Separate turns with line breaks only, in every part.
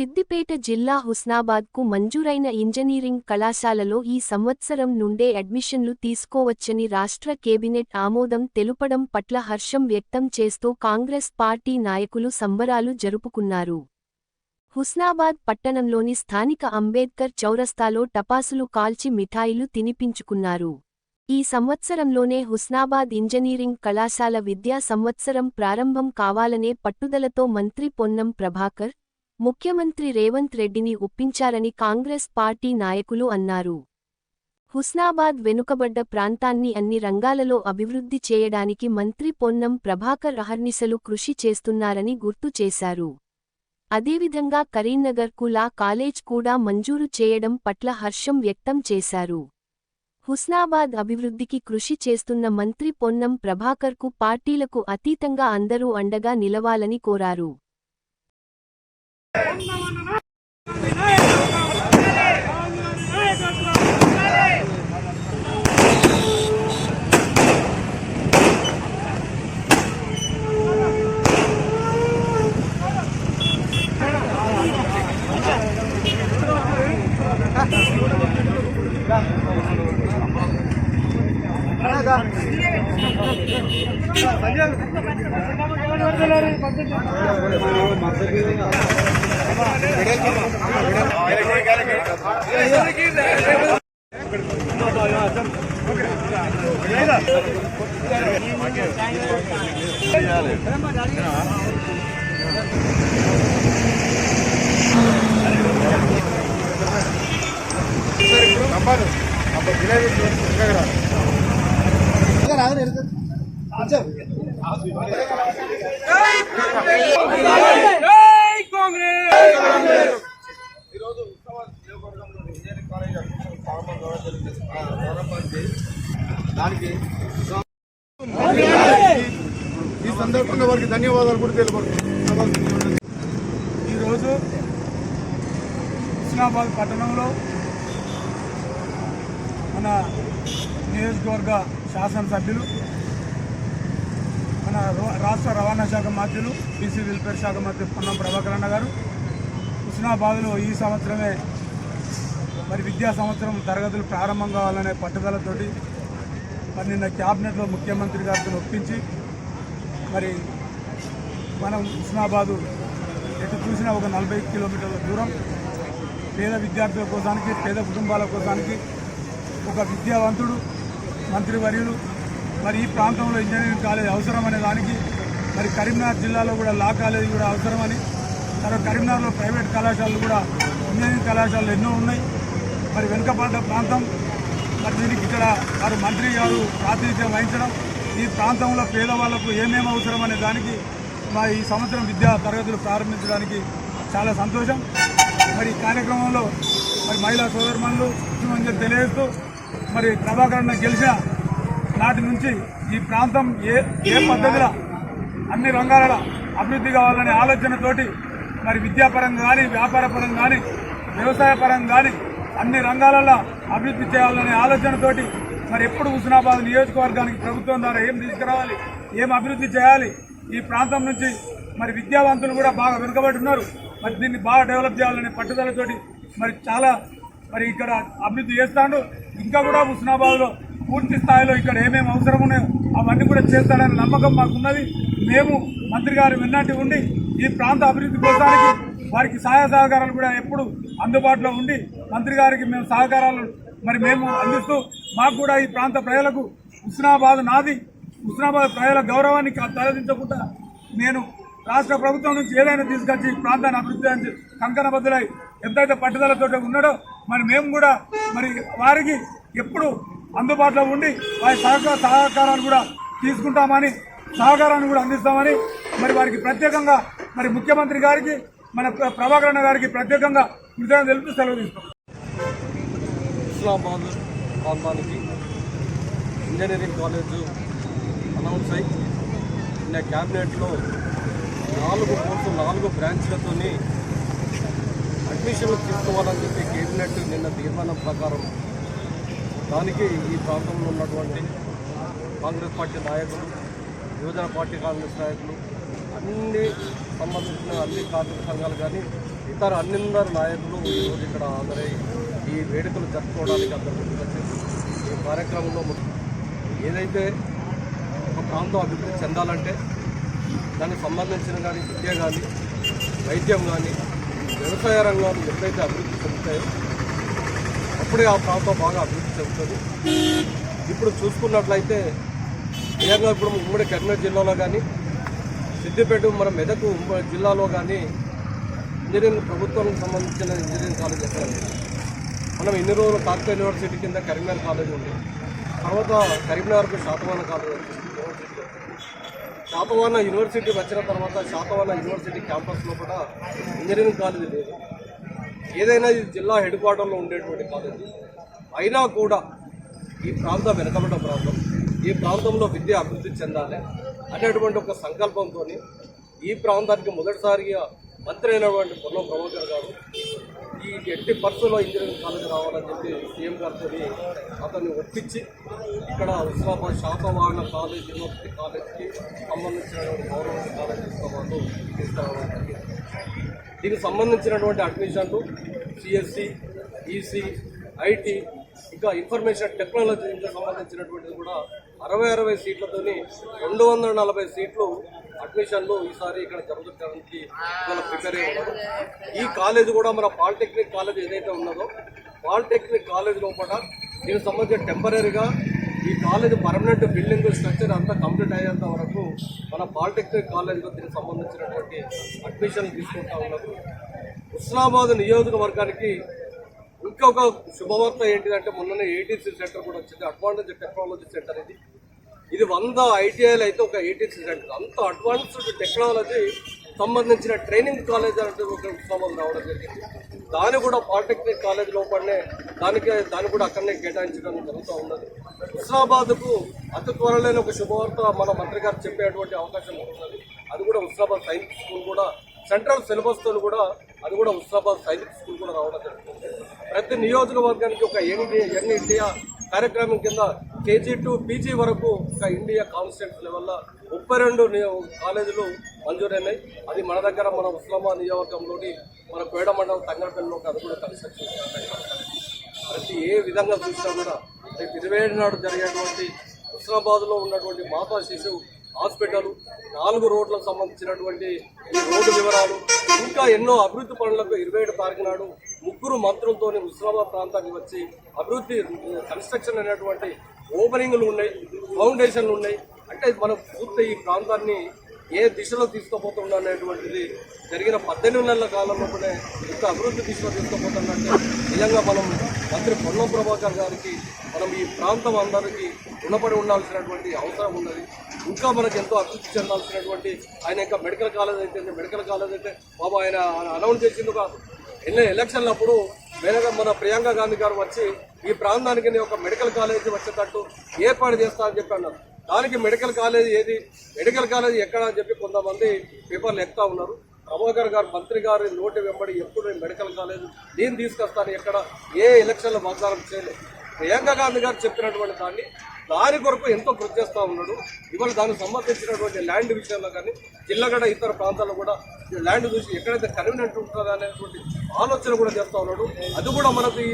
సిద్దిపేట జిల్లా హుస్నాబాద్కు మంజూరైన ఇంజనీరింగ్ కళాశాలలో ఈ సంవత్సరం నుండే అడ్మిషన్లు తీసుకోవచ్చని రాష్ట్ర కేబినెట్ ఆమోదం తెలుపడం పట్ల హర్షం వ్యక్తం చేస్తూ కాంగ్రెస్ పార్టీ నాయకులు సంబరాలు జరుపుకున్నారు. హుస్నాబాద్ పట్టణంలోని స్థానిక అంబేద్కర్ చౌరస్తాలో టపాసులు కాల్చి మిఠాయిలు తినిపించుకున్నారు. ఈ సంవత్సరంలోనే హుస్నాబాద్ ఇంజనీరింగ్ కళాశాల విద్యా సంవత్సరం ప్రారంభం కావాలనే పట్టుదలతో మంత్రి పొన్నం ప్రభాకర్, ముఖ్యమంత్రి రేవంత్ రెడ్డిని ఒప్పించారని కాంగ్రెస్ పార్టీ నాయకులు అన్నారు. హుస్నాబాద్ వెనుకబడ్డ ప్రాంతాన్ని అన్ని రంగాలలో అభివృద్ధి చేయడానికి మంత్రి పొన్నం ప్రభాకర్ అహర్నిశలు కృషి చేస్తున్నారని గుర్తు చేశారు. అదేవిధంగా కరీంనగర్కు లా కాలేజ్ కూడా మంజూరు చేయడం పట్ల హర్షం వ్యక్తం చేశారు. హుస్నాబాద్ అభివృద్ధికి కృషి చేస్తున్న మంత్రి పొన్నం ప్రభాకర్కు పార్టీలకు అతీతంగా అందరూ అండగా నిలవాలని కోరారు.
ఈ సందర్భంగా వారికి ధన్యవాదాలు కూడా తెలుపుతున్నాను.
ఈరోజు హుస్నాబాద్ పట్టణంలో మన నియోజకవర్గ శాసనసభ్యులు, మన రాష్ట్ర రవాణా శాఖ మంత్రులు, బీసీ వెల్ఫేర్ శాఖ మంత్రి పొన్నం ప్రభాకర్ అన్న గారు హుస్నాబాద్లో ఈ సంవత్సరమే మరి విద్యా సంవత్సరం తరగతులు ప్రారంభం కావాలనే పట్టుదలతోటి మరి నిన్న క్యాబినెట్లో ముఖ్యమంత్రి గారితో ఒప్పించి మరి మనం హుస్నాబాదు ఎటు చూసినా ఒక 40 కిలోమీటర్ల దూరం పేద విద్యార్థుల కోసానికి, పేద కుటుంబాల కోసానికి ఒక విద్యావంతుడు మంత్రివర్యులు మరి ఈ ప్రాంతంలో ఇంజనీరింగ్ కాలేజ్ అవసరం అనే దానికి మరి కరీంనగర్ జిల్లాలో కూడా లా కాలేజ్ కూడా అవసరమని, తర్వాత కరీంనగర్లో ప్రైవేట్ కళాశాలలు కూడా ఇంజనీరింగ్ కళాశాలలు ఎన్నో ఉన్నాయి. మరి వెనుకబడ్డ ప్రాంతం, మరి దీనికి ఇక్కడ వారు మంత్రి గారు ప్రాతినిధ్యం వహించడం, ఈ ప్రాంతంలో పేదవాళ్లకు ఏమేమి అవసరం అనే దానికి మరి ఈ సంవత్సరం విద్యా తరగతులు ప్రారంభించడానికి చాలా సంతోషం. మరి ఈ కార్యక్రమంలో మరి మహిళా సోదరుమణులు ముఖ్యమంత్రి తెలియజేస్తూ మరి ప్రభాకర్ అన్న గెలిచిన నాటి నుంచి ఈ ప్రాంతం ఏ పద్ధతిలో అన్ని రంగాల అభివృద్ధి కావాలనే ఆలోచనతోటి మరి విద్యాపరంగా కానీ, వ్యాపార పరంగా కానీ, వ్యవసాయ పరంగా కానీ అన్ని రంగాలలో అభివృద్ధి చేయాలనే ఆలోచనతోటి మరి ఎప్పుడు హుస్నాబాద్ నియోజకవర్గానికి ప్రభుత్వం ద్వారా ఏం తీసుకురావాలి, ఏం అభివృద్ధి చేయాలి, ఈ ప్రాంతం నుంచి మరి విద్యావంతులు కూడా బాగా వెనుకబడి ఉన్నారు, మరి దీన్ని బాగా డెవలప్ చేయాలనే పట్టుదలతోటి మరి చాలా మరి ఇక్కడ అభివృద్ధి చేస్తాడు. ఇంకా కూడా హుస్నాబాద్లో పూర్తి స్థాయిలో ఇక్కడ ఏమేమి అవసరం ఉన్నాయో అవన్నీ కూడా చేస్తాడనే నమ్మకం మాకున్నది. మేము మంత్రి గారు వెన్నట్టు ఉండి ఈ ప్రాంత అభివృద్ధి కోసానికి వారికి సహాయ సహకారాలు కూడా ఎప్పుడు అందుబాటులో ఉండి మంత్రి గారికి మేము సహకారాలు మరి మేము అందిస్తూ మాకు కూడా ఈ ప్రాంత ప్రజలకు హుస్నాబాద్ నాది, హుస్నాబాద్ ప్రజల గౌరవాన్ని తలదించకుండా నేను రాష్ట్ర ప్రభుత్వం నుంచి ఏదైనా తీసుకొచ్చి ఈ ప్రాంతాన్ని అభివృద్ధి కంకణబద్దులై ఎంతైతే పట్టుదలతో ఉన్నాడో మరి మేము కూడా మరి వారికి ఎప్పుడు అందుబాటులో ఉండి వారి సహకారాలు కూడా తీసుకుంటామని, సహకారాన్ని కూడా అందిస్తామని మరి వారికి ప్రత్యేకంగా మరి ముఖ్యమంత్రి గారికి, మన ప్రభాకర్ అన్న గారికి ప్రత్యేకంగా కృతజ్ఞతలు తెలుపుతూ సెలవు తీసుకుంటాం.
హుస్నాబాద్ ప్రాంతానికి ఇంజనీరింగ్ కాలేజ్ అనౌన్స్ అయ్యి నిన్న క్యాబినెట్లో 4 కోర్సులు 4 బ్రాంచ్లతో అడ్మిషన్లు తీసుకోవాలని చెప్పి కేబినెట్ నిన్న తీర్మానం ప్రకారం దానికి ఈ ప్రాంతంలో ఉన్నటువంటి కాంగ్రెస్ పార్టీ నాయకులు, యువజన పార్టీ కాంగ్రెస్ నాయకులు, అన్ని సంబంధించిన అన్ని కార్మిక సంఘాలు కానీ అందరు నాయకులు ఈరోజు ఇక్కడ అందరూ ఈ వేడుకలు జరుపుకోవడానికి అందరూ ముందుకొచ్చారు. ఈ కార్యక్రమంలో ఏదైతే ఒక ప్రాంతం అభివృద్ధి చెందాలంటే దానికి సంబంధించిన కానీ విద్య కానీ వైద్యం కానీ వ్యవసాయ రంగాలు ఎప్పుడైతే అభివృద్ధి చెందుతాయో అప్పుడే ఆ ప్రాంతం బాగా అభివృద్ధి చెందుతుంది. ఇప్పుడు చూసుకున్నట్లయితే నిజంగా ఇప్పుడు ఉమ్మడి కరీంనగర్ జిల్లాలో కానీ సిద్దిపేట మన మెదక్ ఉమ్మడి జిల్లాలో కానీ ఇంజనీరింగ్ ప్రభుత్వానికి సంబంధించిన ఇంజనీరింగ్ కాలేజ్ ఎక్కడ మనం ఇన్ని రోజులు కాకతీయ యూనివర్సిటీ కింద కరీంనగర్ కాలేజ్ ఉంది. తర్వాత కరీంనగర్కు శాతవాహన కాలేజ్ వచ్చింది. శాతవాహన యూనివర్సిటీ వచ్చిన తర్వాత శాతవాహన యూనివర్సిటీ క్యాంపస్లో కూడా ఇంజనీరింగ్ కాలేజీ లేదు. ఏదైనా ఇది జిల్లా హెడ్ క్వార్టర్లో ఉండేటువంటి కాలేజీ అయినా కూడా ఈ ప్రాంతం వెనకబడ్డ ప్రాంతం, ఈ ప్రాంతంలో విద్య అభివృద్ధి చెందాలి అనేటువంటి ఒక సంకల్పంతో ఈ ప్రాంతానికి మొదటిసారిగా మంత్రి అయినటువంటి పొన్నం ప్రభాకర్ గారు ఈ ఎట్టి పరిస్థితుల్లో ఇంజనీరింగ్ కాలేజ్ రావాలని చెప్పి సీఎం గారితో అతన్ని ఒప్పించి ఇక్కడ ఉస్మానాబాద్ శాతవాహన కాలేజ్ యూనివర్సిటీ కాలేజ్కి సంబంధించినటువంటి గవర్నమెంట్ కాలేజ్ ఉస్మానాబాద్ తీసుకురావడం జరిగింది. దీనికి సంబంధించినటువంటి అడ్మిషన్లు సిఎస్సి, ఈసీ, ఐటీ ఇంకా ఇన్ఫర్మేషన్ టెక్నాలజీకి సంబంధించినటువంటిది కూడా 60 సీట్లతోని 240 సీట్లు అడ్మిషన్లు ఈసారి ఇక్కడ జరుగుతానికి ప్రిపేర్ అయ్యి ఉన్నారు. ఈ కాలేజ్ కూడా మన పాలిటెక్నిక్ కాలేజ్ ఏదైతే ఉన్నదో పాలిటెక్నిక్ కాలేజ్ లోపల దీనికి సంబంధించిన టెంపరీగా ఈ కాలేజ్ పర్మనెంట్ బిల్డింగ్ స్ట్రక్చర్ అంతా కంప్లీట్ అయ్యేంత వరకు మన పాలిటెక్నిక్ కాలేజ్లో దీనికి సంబంధించినటువంటి అడ్మిషన్లు తీసుకుంటా ఉన్నారు. ఉస్మానాబాద్ నియోజకవర్గానికి ఇంకొక శుభవార్త ఏంటిదంటే మొన్ననే ఏటీసీ సెంటర్ కూడా వచ్చింది. అడ్వాన్స్డ్ టెక్నాలజీ సెంటర్ ఇది 100 ఐటీఐలు అయితే ఒక ఏటీసీ సెంటర్. అంత అడ్వాన్స్డ్ టెక్నాలజీ సంబంధించిన ట్రైనింగ్ కాలేజ్ అంటే ఒక ఉస్మానాబాద్ రావడం జరిగింది. దాన్ని కూడా పాలిటెక్నిక్ కాలేజ్ లోపలనే దాన్ని కూడా అక్కడనే కేటాయించడం జరుగుతూ ఉన్నది. ఉస్మానాబాద్కు అతి త్వరలోనే ఒక శుభవార్త మన మంత్రి గారు చెప్పేటువంటి అవకాశం ఉంటుంది. అది కూడా ఉస్మానాబాద్ సైనిక్ స్కూల్ కూడా సెంట్రల్ సిలబస్తో కూడా అది కూడా ఉస్మానాబాద్ సైనిక్ స్కూల్ కూడా రావడం జరుగుతుంది. ప్రతి నియోజకవర్గానికి ఒక యంగ్ ఇండియా కార్యక్రమం కింద కేజీ టు పీజీ వరకు ఒక ఇండియా కాన్స్టిట్యూన్స్ లెవెల్లో 32 కాలేజీలు మంజూరైనాయి. అది మన దగ్గర మన ఉస్మానాబాద్ నియోజకవర్గంలోని మన కోయడ మండలం తంగరపల్లిలో అది కూడా కన్స్ట్రక్షన్ ప్రతి ఏ విధంగా చూసినా కూడా రేపు 27 నాడు జరిగేటువంటి ఉస్మానాబాద్లో ఉన్నటువంటి మాతా శిశువు హాస్పిటల్ 4 రోడ్లకు సంబంధించినటువంటి రోడ్డు వివరాలు ఇంకా ఎన్నో అభివృద్ధి పనులకు 27 తారీఖు నాడు 3 మంత్రులతో ఉస్మానాబాద్ ప్రాంతానికి వచ్చి అభివృద్ధి కన్స్ట్రక్షన్ అనేటువంటి ఓపెనింగ్లు ఉన్నాయి, ఫౌండేషన్లు ఉన్నాయి. అంటే మనం పూర్తి ఈ ప్రాంతాన్ని ఏ దిశలో తీసుకుపోతుండ అనేటువంటిది జరిగిన 18 నెలల కాలంలో కూడా ఇంత అభివృద్ధి దిశలో తీసుకుపోతుందంటే నిజంగా మనం మంత్రి పొన్నం ప్రభాకర్ గారికి మనం ఈ ప్రాంతం అందరికీ రుణపడి ఉండాల్సినటువంటి అవసరం ఉన్నది. ఇంకా మనకు ఎంతో అభివృద్ధి చెందాల్సినటువంటి ఆయన ఇంకా మెడికల్ కాలేజ్ అయితే బాబు ఆయన అనౌన్స్ చేసింది కాదు. ఎలక్షన్లప్పుడు మన ప్రియాంక గాంధీ గారు వచ్చి ఈ ప్రాంతానికి ఒక మెడికల్ కాలేజీ వచ్చేటట్టు ఏర్పాటు చేస్తా అని చెప్పి అన్నారు. దానికి మెడికల్ కాలేజ్ ఎక్కడ అని చెప్పి కొంతమంది పేపర్లు ఎక్కుతా ఉన్నారు. ప్రభాకర్ గారు మంత్రి గారి నోటి వెంబడి ఎప్పుడు మెడికల్ కాలేజ్ నేను తీసుకొస్తాను ఎక్కడ ఏ ఎలక్షన్లో వాగ్దానం చేయలేదు. ప్రియాంక గాంధీ గారు చెప్పినటువంటి దాని కొరకు ఎంతో కృషి చేస్తూ ఉన్నాడు. ఇవాళ దానికి సంబంధించినటువంటి ల్యాండ్ విషయంలో కానీ జిల్లాగడ ఇతర ప్రాంతాల్లో కూడా ల్యాండ్ చూసి ఎక్కడైతే కన్వీనియంట్ ఉంటుందో అనేటువంటి ఆలోచన కూడా చేస్తూ ఉన్నాడు. అది కూడా మనకు ఈ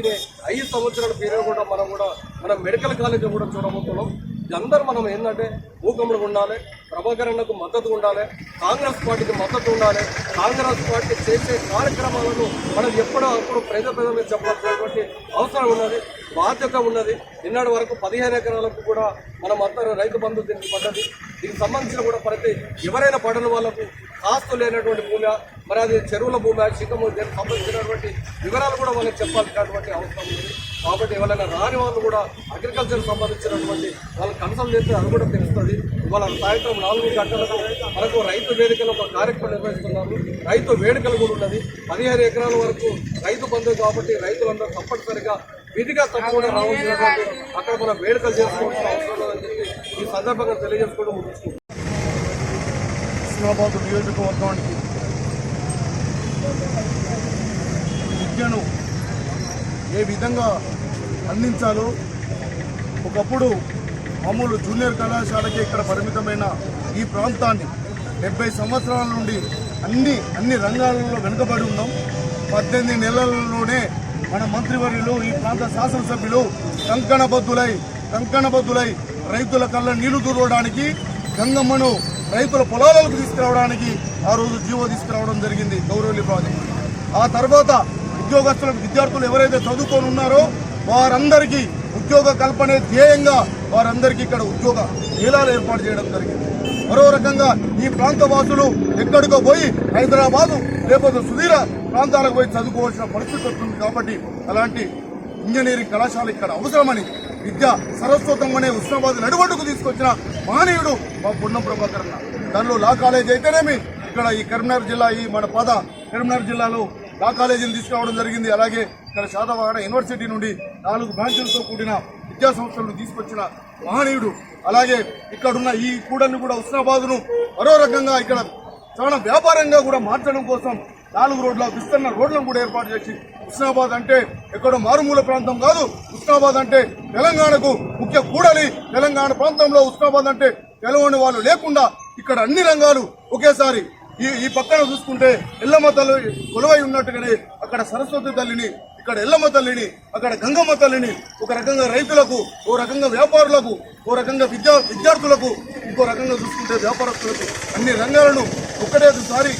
5 సంవత్సరాల పీరియడ్ కూడా మనం మెడికల్ కాలేజ్ కూడా చూడబోతున్నాం. అందరూ మనం ఏంటంటే మూకముడు ఉండాలి, ప్రభాకర్ అన్నకు మద్దతు ఉండాలి, కాంగ్రెస్ పార్టీకి మద్దతు ఉండాలి. కాంగ్రెస్ పార్టీ చేసే కార్యక్రమాలను మనం అప్పుడు ప్రజలకు చెప్పాల్సినటువంటి అవసరం ఉన్నది, బాధ్యత ఉన్నది. నిన్నటి వరకు 15 ఎకరాలకు కూడా మనం అందరూ రైతు బంధు దీనికి పడ్డది. దీనికి సంబంధించిన కూడా ప్రతి ఎవరైనా పడని వాళ్ళకు కాస్తు లేనటువంటి భూమి, మరి అది చెరువుల భూమి, శిఖము దీనికి సంబంధించినటువంటి వివరాలు కూడా వాళ్ళకి చెప్పాల్సినటువంటి అవసరం ఉంది. కాబట్టి ఎవరైనా రాని వాళ్ళు కూడా అగ్రికల్చర్ సంబంధించినటువంటి వాళ్ళు కన్సల్ట్ చేస్తే అది కూడా తెలుస్తుంది. ఇవాళ సాయంత్రం 4 గంటలకు మనకు రైతు వేదికలు ఒక కార్యక్రమం నిర్వహిస్తున్నారు. రైతు వేడుకలు కూడా ఉన్నది. 15 ఎకరాల వరకు రైతు బంధు కాబట్టి రైతులందరూ తప్పనిసరిగా విధిగా తప్పకుండా రావాల్సినటువంటి అక్కడ మనం వేడుకలు చేసుకోవాల్సిన అవసరం లేదని చెప్పి ఈ సందర్భంగా తెలియజేసుకోవడం ముగించుకుంటాం.
ఉస్మానాబాద్ నియోజకవర్గానికి విద్యను ఏ విధంగా అందించాలో ఒకప్పుడు మామూలు జూనియర్ కళాశాలకి ఇక్కడ పరిమితమైన ఈ ప్రాంతాన్ని 70 సంవత్సరాల నుండి అన్ని రంగాలలో వెనుకబడి ఉన్నాం. 18 నెలల్లోనే మన మంత్రివర్యులు ఈ ప్రాంత శాసనసభ్యులు కంకణబద్దులై రైతుల కళ్ళ నీళ్లు దూరడానికి గంగమ్మను రైతుల పొలాలకు తీసుకురావడానికి ఆ రోజు జీవో తీసుకురావడం జరిగింది గౌరవల్లి ప్రాజెక్టు. ఆ తర్వాత ఉద్యోగస్తులకు విద్యార్థులు ఎవరైతే చదువుకొని ఉన్నారో వారందరికీ ఉద్యోగ కల్పనే ధ్యేయంగా వారందరికీ ఇక్కడ ఉద్యోగ మేళాలు ఏర్పాటు చేయడం జరిగింది. మరో రకంగా ఈ ప్రాంత వాసులు ఎక్కడికో పోయి హైదరాబాదు లేకపోతే సుదీర ప్రాంతాలకు పోయి చదువుకోవాల్సిన పరిస్థితి వస్తుంది. కాబట్టి అలాంటి ఇంజనీరింగ్ కళాశాల ఇక్కడ అవసరమని విద్యా సరస్వతం అనే ఉస్మానాబాద్ నడుబడుకు తీసుకొచ్చిన మహనీయుడు మా పొన్నం ప్రభాకర్ అన్న. దానిలో లా కాలేజ్ అయితేనేమి ఇక్కడ ఈ కరీంనగర్ జిల్లా కరీంనగర్ జిల్లాలో లా కాలేజీని తీసుకురావడం జరిగింది. అలాగే ఇక్కడ శాతవాహన యూనివర్సిటీ నుండి 4 బ్రాంచులతో కూడిన విద్యా సంస్థలను తీసుకొచ్చిన మహనీయుడు. అలాగే ఇక్కడున్న ఈ కూడలిని కూడా ఉస్మానాబాద్ను మరో రకంగా ఇక్కడ చాలా వ్యాపారంగా కూడా మార్చడం కోసం 4 రోడ్ల విస్తరణ రోడ్లను కూడా ఏర్పాటు చేసి ఉస్మానాబాద్ అంటే ఎక్కడో మారుమూల ప్రాంతం కాదు. ఉస్మానాబాద్ అంటే తెలంగాణకు ముఖ్య కూడలి. తెలంగాణ ప్రాంతంలో ఉస్మానాబాద్ అంటే తెలవని వాళ్ళు లేకుండా ఇక్కడ అన్ని రంగాలు ఒకేసారి ఈ పక్కన చూసుకుంటే ఎల్లమ్మ తల్లి కొలువై ఉన్నట్టుగానే అక్కడ సరస్వతి తల్లిని, ఇక్కడ ఎల్లమ్మ తల్లిని, అక్కడ గంగమ్మ తల్లిని ఒక రకంగా రైతులకు, ఓ రకంగా వ్యాపారులకు, ఓ రకంగా విద్యార్థులకు, ఇంకో రకంగా చూసుకుంటే వ్యాపారస్తులకు అన్ని రంగాలను ఒకటేసారి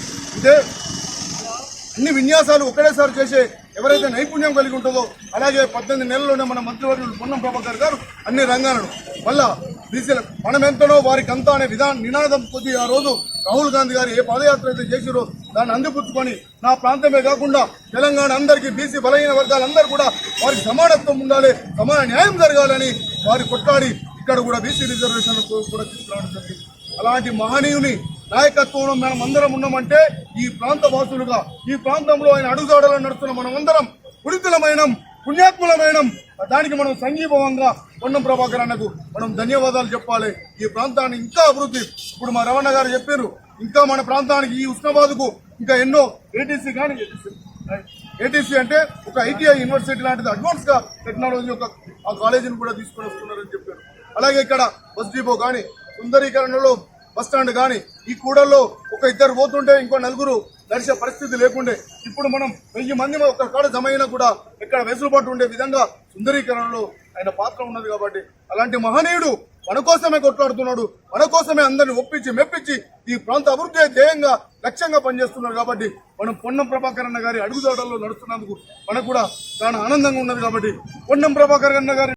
అన్ని విన్యాసాలు ఒకటేసారి చేసే ఎవరైతే నైపుణ్యం కలిగి ఉంటుందో అలాగే 18 నెలల్లోనే మన మంత్రివర్యులు పొన్నం ప్రభాకర్ గారు అన్ని రంగాలను మళ్ళా బీసీల మనమెంతనో వారికి అంతా అనే నినాదం కొద్ది ఆ రోజు రాహుల్ గాంధీ గారు ఏ పాదయాత్ర అయితే చేసిరో దాన్ని అందిపుచ్చుకొని నా ప్రాంతమే కాకుండా తెలంగాణ అందరికీ బీసీ బలహీన వర్గాలందరూ కూడా వారికి సమానత్వం ఉండాలి, సమాన న్యాయం జరగాలని వారి కొట్లాడి ఇక్కడ కూడా బీసీ రిజర్వేషన్ కూడా తీసుకురావడం జరిగింది. అలాంటి మహనీయుని నాయకత్వంలో మనం అందరం ఉన్నామంటే ఈ ప్రాంత వాసులుగా ఈ ప్రాంతంలో ఆయన అడుగుజాడలో నడుస్తున్న మనమందరం పుణితులమైన పుణ్యాత్ములమైన దానికి మనం సంఘీభావంగా పొన్నం ప్రభాకర్ అన్నకు మనం ధన్యవాదాలు చెప్పాలి. ఈ ప్రాంతాన్ని ఇంకా అభివృద్ధి ఇప్పుడు మా రమణ గారు చెప్పారు, ఇంకా మన ప్రాంతానికి ఈ ఉస్మానాబాద్కు ఇంకా ఎన్నో ఏటీసీ అంటే ఒక ఐటీఐ యూనివర్సిటీ లాంటిది అడ్వాన్స్ గా టెక్నాలజీ ఒక ఆ కాలేజీని కూడా తీసుకొని వస్తున్నారని చెప్పారు. అలాగే ఇక్కడ బస్ డిపో కానీ సుందరీకరణలో బస్టాండ్ కానీ ఈ కూడల్లో ఒక 2 పోతుంటే ఇంకో 4 నడిచే పరిస్థితి లేకుండే ఇప్పుడు మనం 1000 మంది ఒక కాడ జమ అయినా కూడా ఇక్కడ వెసులుబాటు ఉండే విధంగా సుందరీకరణలో ఆయన పాత్ర ఉన్నది. కాబట్టి అలాంటి మహనీయుడు మన కోసమే కొట్లాడుతున్నాడు, మన కోసమే అందరిని ఒప్పించి మెప్పించి ఈ ప్రాంత అభివృద్ధి ధ్యేయంగా లక్ష్యంగా పనిచేస్తున్నారు. కాబట్టి మనం పొన్నం ప్రభాకర్ అన్న గారి అడుగుజాడల్లో నడుస్తున్నందుకు మనకు కూడా చాలా ఆనందంగా ఉన్నది. కాబట్టి పొన్నం ప్రభాకర్ అన్న గారి